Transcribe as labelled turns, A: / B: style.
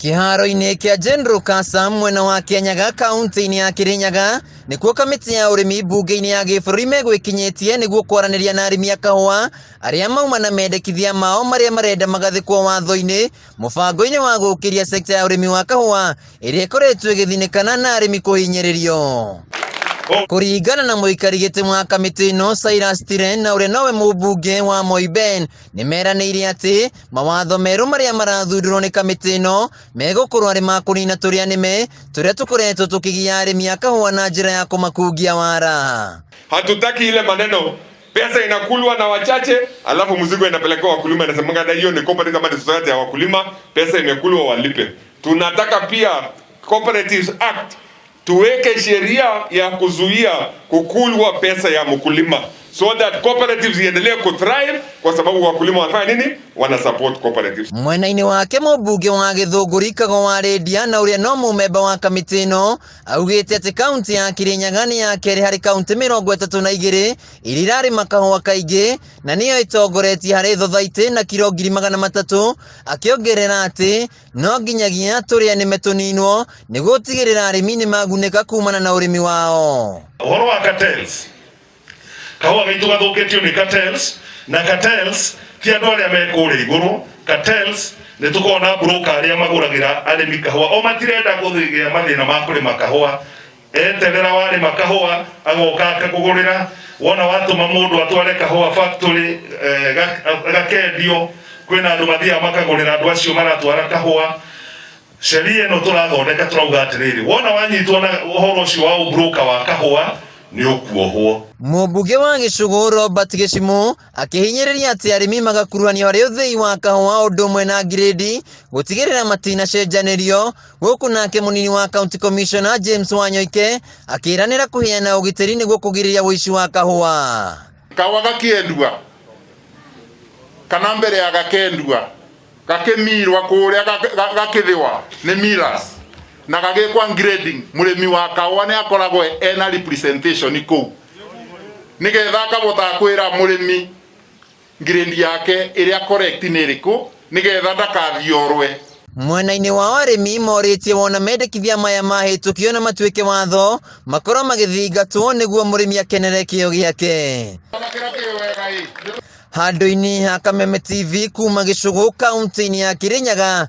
A: Kiharo-inĩ kĩa General Kasa mwena wa Kianyaga kaunti-inĩ ya Kirinyaga nĩkuo kamĩtĩ ya ũrĩmi mbunge-inĩ ya gĩbũrũri megwĩkinyĩtie nĩguo kwaranĩria na arĩmi a kahũa arĩa mauma na mendekithia mao marĩa marenda magathĩkwo watho-inĩ mũbango-inĩ wa gũkĩria sekta ya ũrĩmi wa kahũa ĩrĩa ĩkoretwo ĩgĩthinĩkana na arĩmi kũhinyĩrĩrio. Kũringana na mũikari gĩtĩ wa kamĩtĩ ĩno Cyrus Tiren na ũrĩa nowe mũmbunge wa Moiben nĩmeranĩire atĩ mawatho merũ marĩa marathundũrwo nĩ kamĩtĩ ĩno megũkorwo arĩ ma kũnina tũrĩa nĩme tũrĩa tũkoretwo tũkĩgia arĩmi a kahũa na njĩra ya kũmakungia wara.
B: Hatutaki ile maneno pesa inakulwa na wachache alafu mzigo inapelekwa wakulima, inasemanga hiyo ni cooperative ama society ya wakulima, pesa imekulwa walipe. Tunataka pia Cooperatives Act tuweke sheria ya kuzuia kukulwa pesa ya mkulima so that cooperatives iendelee kuthrive kwa sababu wakulima wanafanya nini? Wana support cooperatives.
A: Mwena-inĩ wake mũmbunge wa Gĩthũngũri Kago wa Rĩndia na ũrĩa no mũmemba wa kamĩtĩ ĩno augĩte atĩ kaunti ya Kirinyaga nĩ ya kerĩ harĩ kaunti 32 iria irarĩma kahũa kaingĩ na nĩyo ĩtongoretie harĩ thothaitĩ na kiro 300,000, akĩongerera atĩ no nginyagia tũrĩa nĩme tũninwo nĩguo gũtigĩrĩra arĩmi nĩ magunĩka kumana na ũrĩmi wao.
C: Ũhoro wa cartels, kahũa gaitũ gathũkĩtio nĩ cartels, na cartels ti andũ arĩa mekũrĩa igũrũ. Cartels nĩ tũkona broker arĩa magũragĩra arĩmi kahũa, o matirenda gũthĩgĩa mathĩna ma kũrĩma kahũa. Eterera warĩma kahũa agoka akakũgũrĩra, wona watũma mũndũ atware kahũa factory gakendio, kwĩna andũ mathiaga makagũrĩra andũ acio maratwara kahũa. Sheria ĩno tũrathondeka turauga atĩrĩrĩ, wona wanyitwo na ũhoro ũcio wa broker wa kahũa nĩ ũkuohwo.
A: Mũmbunge wa Gĩcũgũ Robert Gĩcimũ akĩhinyĩrĩria atĩ arĩmi magakuruhanio harĩ ũthĩi wa kahũa ũndũ ũmwe na grade gũtigĩrĩra matinacenjanĩrio, gũkũ nake mũnini wa County Commissioner James Wanyoike akĩranĩra kũheana ũgitĩri nĩguo kũgirĩrĩria ũici wa kahũa.
D: Kahũa gakĩendua kana mbere ya gakendua gakĩmirwa kũrĩa gakĩthĩwa nĩ millers na gagĩkwa grading, mũrĩmi wa kahũa nĩ akoragwo ena representation kũu nĩgetha akabota kwĩra mũrĩmi grade yake ĩrĩa correct nĩ ĩrĩkũ nĩgetha ndakathiorwe.
A: Mwena-inĩ wa arĩmi morĩtie wona mendekithia maya mahĩtũkio na matuĩke watho makorwo magĩthingatwo nĩguo mũrĩmi akenere kĩo gĩake. Handũ-inĩ ha Kameme TV kuma Gĩcũgũ kaunti-inĩ ya Kirinyaga,